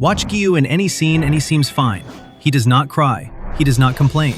Watch Giyu in any scene and he seems fine. He does not cry. He does not complain.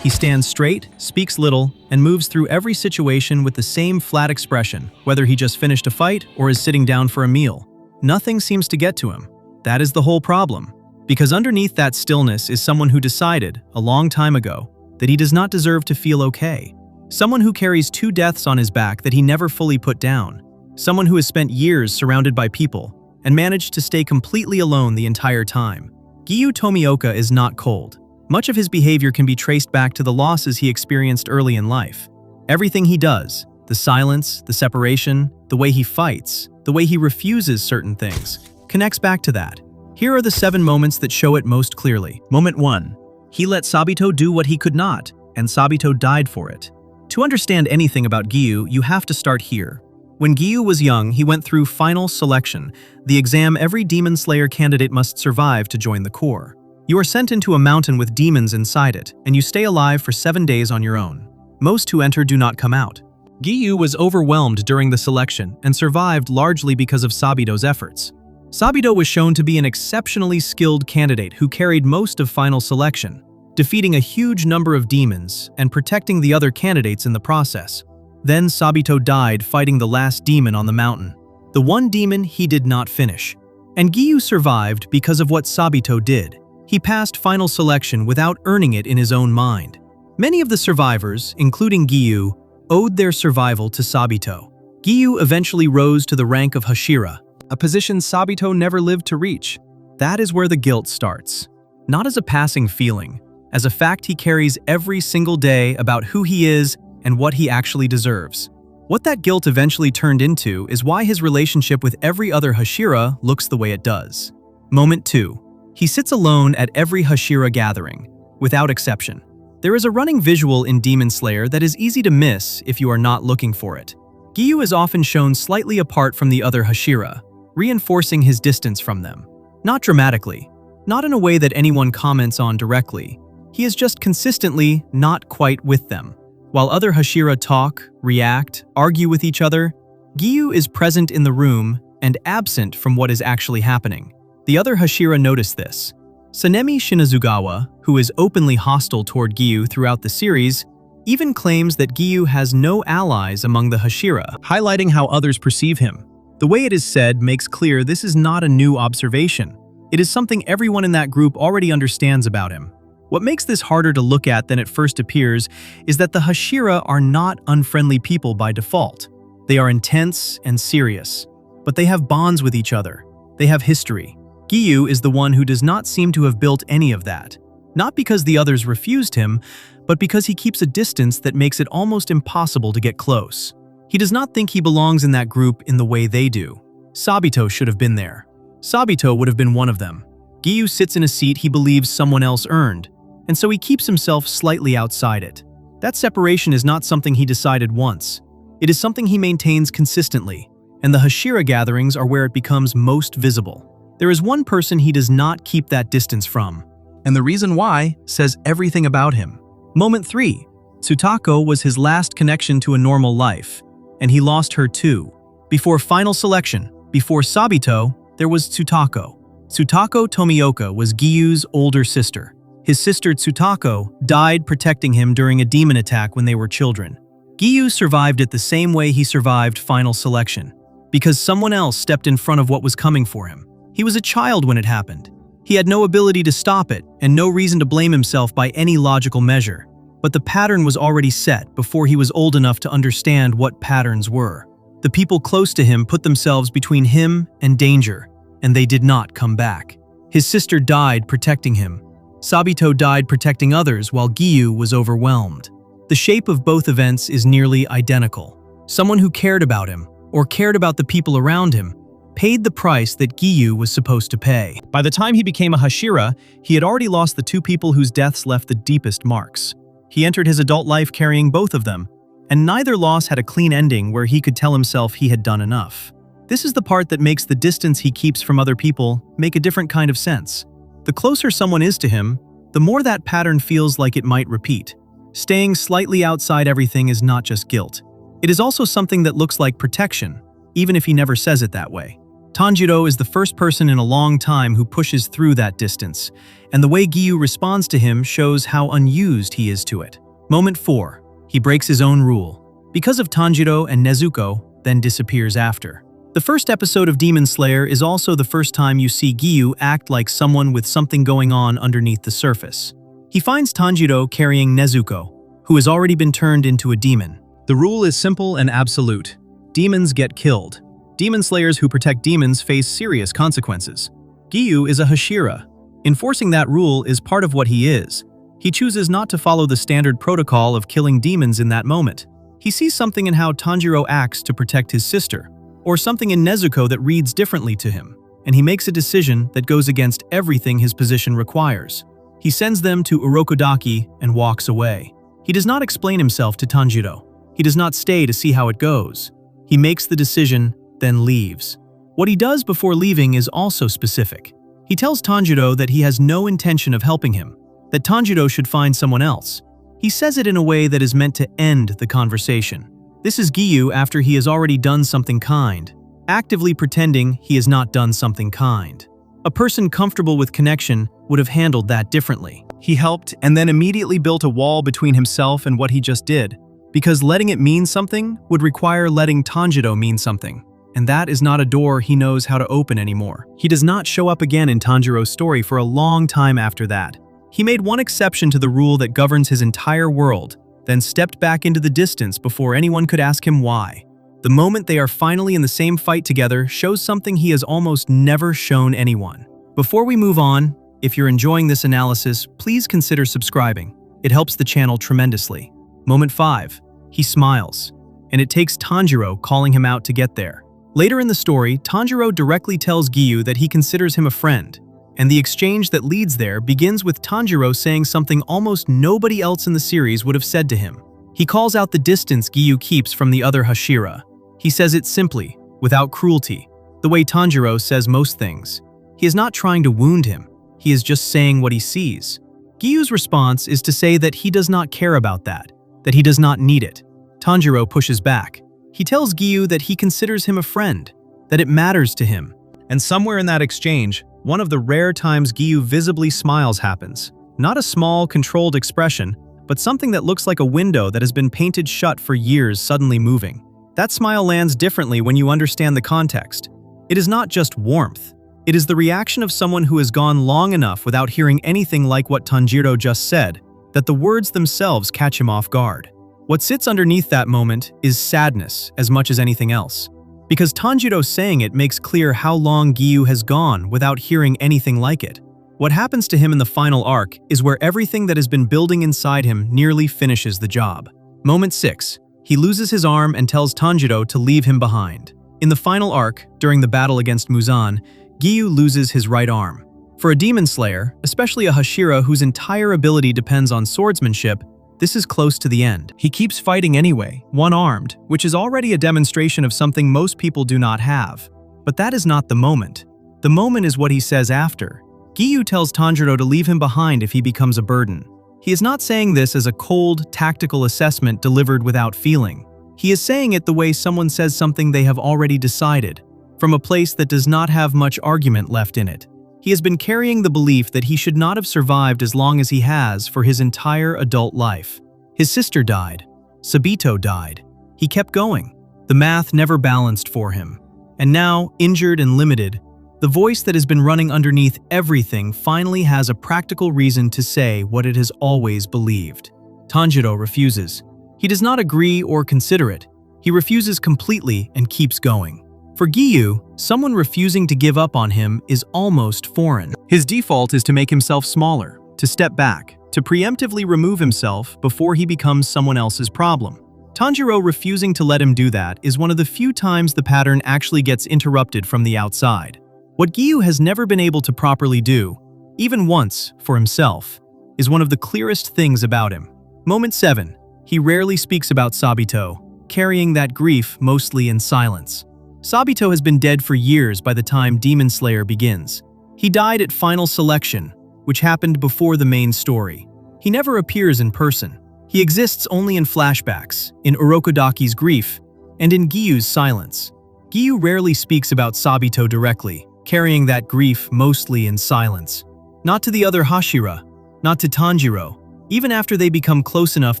He stands straight, speaks little, and moves through every situation with the same flat expression, whether he just finished a fight or is sitting down for a meal. Nothing seems to get to him. That is the whole problem. Because underneath that stillness is someone who decided, a long time ago, that he does not deserve to feel okay. Someone who carries 2 deaths on his back that he never fully put down. Someone who has spent years surrounded by people and managed to stay completely alone the entire time. Giyu Tomioka is not cold. Much of his behavior can be traced back to the losses he experienced early in life. Everything he does, the silence, the separation, the way he fights, the way he refuses certain things, connects back to that. Here are the 7 moments that show it most clearly. Moment 1. He let Sabito do what he could not, and Sabito died for it. To understand anything about Giyu, you have to start here. When Giyu was young, he went through final selection, the exam every Demon Slayer candidate must survive to join the Corps. You are sent into a mountain with demons inside it, and you stay alive for 7 days on your own. Most who enter do not come out. Giyu was overwhelmed during the selection and survived largely because of Sabito's efforts. Sabito was shown to be an exceptionally skilled candidate who carried most of final selection, defeating a huge number of demons and protecting the other candidates in the process. Then Sabito died fighting the last demon on the mountain, the one demon he did not finish. And Giyu survived because of what Sabito did. He passed final selection without earning it in his own mind. Many of the survivors, including Giyu, owed their survival to Sabito. Giyu eventually rose to the rank of Hashira, a position Sabito never lived to reach. That is where the guilt starts. Not as a passing feeling, as a fact he carries every single day about who he is and what he actually deserves. What that guilt eventually turned into is why his relationship with every other Hashira looks the way it does. Moment 2. He sits alone at every Hashira gathering, without exception. There is a running visual in Demon Slayer that is easy to miss if you are not looking for it. Giyu is often shown slightly apart from the other Hashira, reinforcing his distance from them. Not dramatically, not in a way that anyone comments on directly. He is just consistently not quite with them. While other Hashira talk, react, argue with each other, Giyu is present in the room and absent from what is actually happening. The other Hashira notice this. Sanemi Shinazugawa, who is openly hostile toward Giyu throughout the series, even claims that Giyu has no allies among the Hashira, highlighting how others perceive him. The way it is said makes clear this is not a new observation. It is something everyone in that group already understands about him. What makes this harder to look at than it first appears is that the Hashira are not unfriendly people by default. They are intense and serious, but they have bonds with each other. They have history. Giyu is the one who does not seem to have built any of that. Not because the others refused him, but because he keeps a distance that makes it almost impossible to get close. He does not think he belongs in that group in the way they do. Sabito should have been there. Sabito would have been one of them. Giyu sits in a seat he believes someone else earned, and so he keeps himself slightly outside it. That separation is not something he decided once. It is something he maintains consistently, and the Hashira gatherings are where it becomes most visible. There is one person he does not keep that distance from, and the reason why says everything about him. Moment 3. Tsutako was his last connection to a normal life, and he lost her too. Before final selection, before Sabito, there was Tsutako. Tsutako Tomioka was Giyu's older sister. His sister Tsutako died protecting him during a demon attack when they were children. Giyu survived it the same way he survived final selection, because someone else stepped in front of what was coming for him. He was a child when it happened. He had no ability to stop it and no reason to blame himself by any logical measure. But the pattern was already set before he was old enough to understand what patterns were. The people close to him put themselves between him and danger, and they did not come back. His sister died protecting him. Sabito died protecting others while Giyu was overwhelmed. The shape of both events is nearly identical. Someone who cared about him, or cared about the people around him, paid the price that Giyu was supposed to pay. By the time he became a Hashira, he had already lost the 2 people whose deaths left the deepest marks. He entered his adult life carrying both of them, and neither loss had a clean ending where he could tell himself he had done enough. This is the part that makes the distance he keeps from other people make a different kind of sense. The closer someone is to him, the more that pattern feels like it might repeat. Staying slightly outside everything is not just guilt. It is also something that looks like protection, even if he never says it that way. Tanjiro is the first person in a long time who pushes through that distance, and the way Giyu responds to him shows how unused he is to it. Moment 4. He breaks his own rule. Because of Tanjiro and Nezuko, then disappears after. The first episode of Demon Slayer is also the first time you see Giyu act like someone with something going on underneath the surface. He finds Tanjiro carrying Nezuko, who has already been turned into a demon. The rule is simple and absolute. Demons get killed. Demon Slayers who protect demons face serious consequences. Giyu is a Hashira. Enforcing that rule is part of what he is. He chooses not to follow the standard protocol of killing demons in that moment. He sees something in how Tanjiro acts to protect his sister, or something in Nezuko that reads differently to him, and he makes a decision that goes against everything his position requires. He sends them to Urokodaki and walks away. He does not explain himself to Tanjiro. He does not stay to see how it goes. He makes the decision, then leaves. What he does before leaving is also specific. He tells Tanjiro that he has no intention of helping him, that Tanjiro should find someone else. He says it in a way that is meant to end the conversation. This is Giyu after he has already done something kind, actively pretending he has not done something kind. A person comfortable with connection would have handled that differently. He helped and then immediately built a wall between himself and what he just did, because letting it mean something would require letting Tanjiro mean something, and that is not a door he knows how to open anymore. He does not show up again in Tanjiro's story for a long time after that. He made one exception to the rule that governs his entire world, then stepped back into the distance before anyone could ask him why. The moment they are finally in the same fight together shows something he has almost never shown anyone. Before we move on, if you're enjoying this analysis, please consider subscribing. It helps the channel tremendously. Moment 5. He smiles, and it takes Tanjiro calling him out to get there. Later in the story, Tanjiro directly tells Giyu that he considers him a friend, and the exchange that leads there begins with Tanjiro saying something almost nobody else in the series would have said to him. He calls out the distance Giyu keeps from the other Hashira. He says it simply, without cruelty, the way Tanjiro says most things. He is not trying to wound him, he is just saying what he sees. Giyu's response is to say that he does not care about that he does not need it. Tanjiro pushes back. He tells Giyu that he considers him a friend, that it matters to him. And somewhere in that exchange, one of the rare times Giyu visibly smiles happens. Not a small, controlled expression, but something that looks like a window that has been painted shut for years suddenly moving. That smile lands differently when you understand the context. It is not just warmth. It is the reaction of someone who has gone long enough without hearing anything like what Tanjiro just said, that the words themselves catch him off guard. What sits underneath that moment is sadness as much as anything else. Because Tanjiro saying it makes clear how long Giyu has gone without hearing anything like it. What happens to him in the final arc is where everything that has been building inside him nearly finishes the job. Moment 6. He loses his arm and tells Tanjiro to leave him behind. In the final arc, during the battle against Muzan, Giyu loses his right arm. For a demon slayer, especially a Hashira whose entire ability depends on swordsmanship, this is close to the end. He keeps fighting anyway, one-armed, which is already a demonstration of something most people do not have. But that is not the moment. The moment is what he says after. Giyu tells Tanjiro to leave him behind if he becomes a burden. He is not saying this as a cold, tactical assessment delivered without feeling. He is saying it the way someone says something they have already decided, from a place that does not have much argument left in it. He has been carrying the belief that he should not have survived as long as he has for his entire adult life. His sister died. Sabito died. He kept going. The math never balanced for him. And now, injured and limited, the voice that has been running underneath everything finally has a practical reason to say what it has always believed. Tanjiro refuses. He does not agree or consider it. He refuses completely and keeps going. For Giyu, someone refusing to give up on him is almost foreign. His default is to make himself smaller, to step back, to preemptively remove himself before he becomes someone else's problem. Tanjiro refusing to let him do that is one of the few times the pattern actually gets interrupted from the outside. What Giyu has never been able to properly do, even once, for himself, is one of the clearest things about him. Moment 7. He rarely speaks about Sabito, carrying that grief mostly in silence. Sabito has been dead for years by the time Demon Slayer begins. He died at Final Selection, which happened before the main story. He never appears in person. He exists only in flashbacks, in Urokodaki's grief, and in Giyu's silence. Giyu rarely speaks about Sabito directly, carrying that grief mostly in silence. Not to the other Hashira, not to Tanjiro, even after they become close enough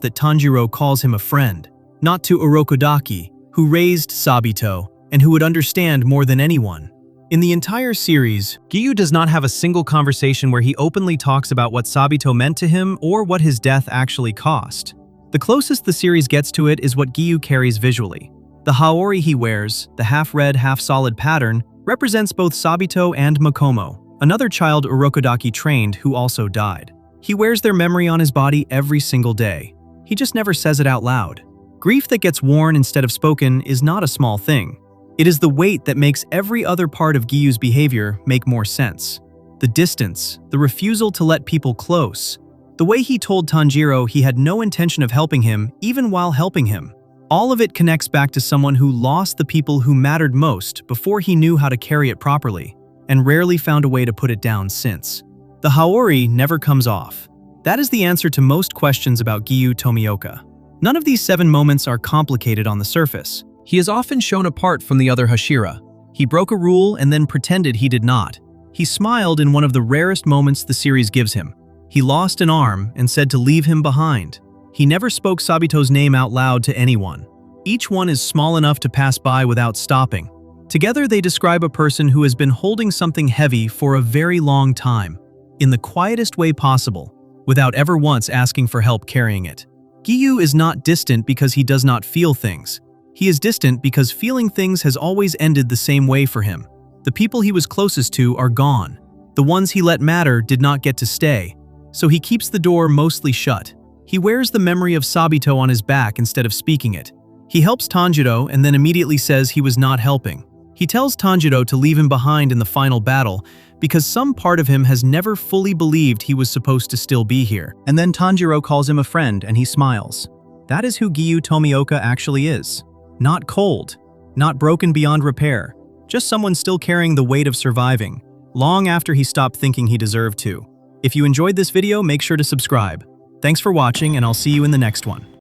that Tanjiro calls him a friend. Not to Urokodaki, who raised Sabito and who would understand more than anyone. In the entire series, Giyu does not have a single conversation where he openly talks about what Sabito meant to him or what his death actually cost. The closest the series gets to it is what Giyu carries visually. The haori he wears, the half-red, half-solid pattern, represents both Sabito and Makomo, another child Urokodaki trained who also died. He wears their memory on his body every single day. He just never says it out loud. Grief that gets worn instead of spoken is not a small thing. It is the weight that makes every other part of Giyu's behavior make more sense. The distance, the refusal to let people close, the way he told Tanjiro he had no intention of helping him even while helping him. All of it connects back to someone who lost the people who mattered most before he knew how to carry it properly, and rarely found a way to put it down since. The haori never comes off. That is the answer to most questions about Giyu Tomioka. None of these 7 moments are complicated on the surface. He is often shown apart from the other Hashira. He broke a rule and then pretended he did not. He smiled in one of the rarest moments the series gives him. He lost an arm and said to leave him behind. He never spoke Sabito's name out loud to anyone. Each one is small enough to pass by without stopping. Together they describe a person who has been holding something heavy for a very long time, in the quietest way possible, without ever once asking for help carrying it. Giyu is not distant because he does not feel things. He is distant because feeling things has always ended the same way for him. The people he was closest to are gone. The ones he let matter did not get to stay, so he keeps the door mostly shut. He wears the memory of Sabito on his back instead of speaking it. He helps Tanjiro and then immediately says he was not helping. He tells Tanjiro to leave him behind in the final battle because some part of him has never fully believed he was supposed to still be here. And then Tanjiro calls him a friend and he smiles. That is who Giyu Tomioka actually is. Not cold, not broken beyond repair, just someone still carrying the weight of surviving, long after he stopped thinking he deserved to. If you enjoyed this video, make sure to subscribe. Thanks for watching and I'll see you in the next one.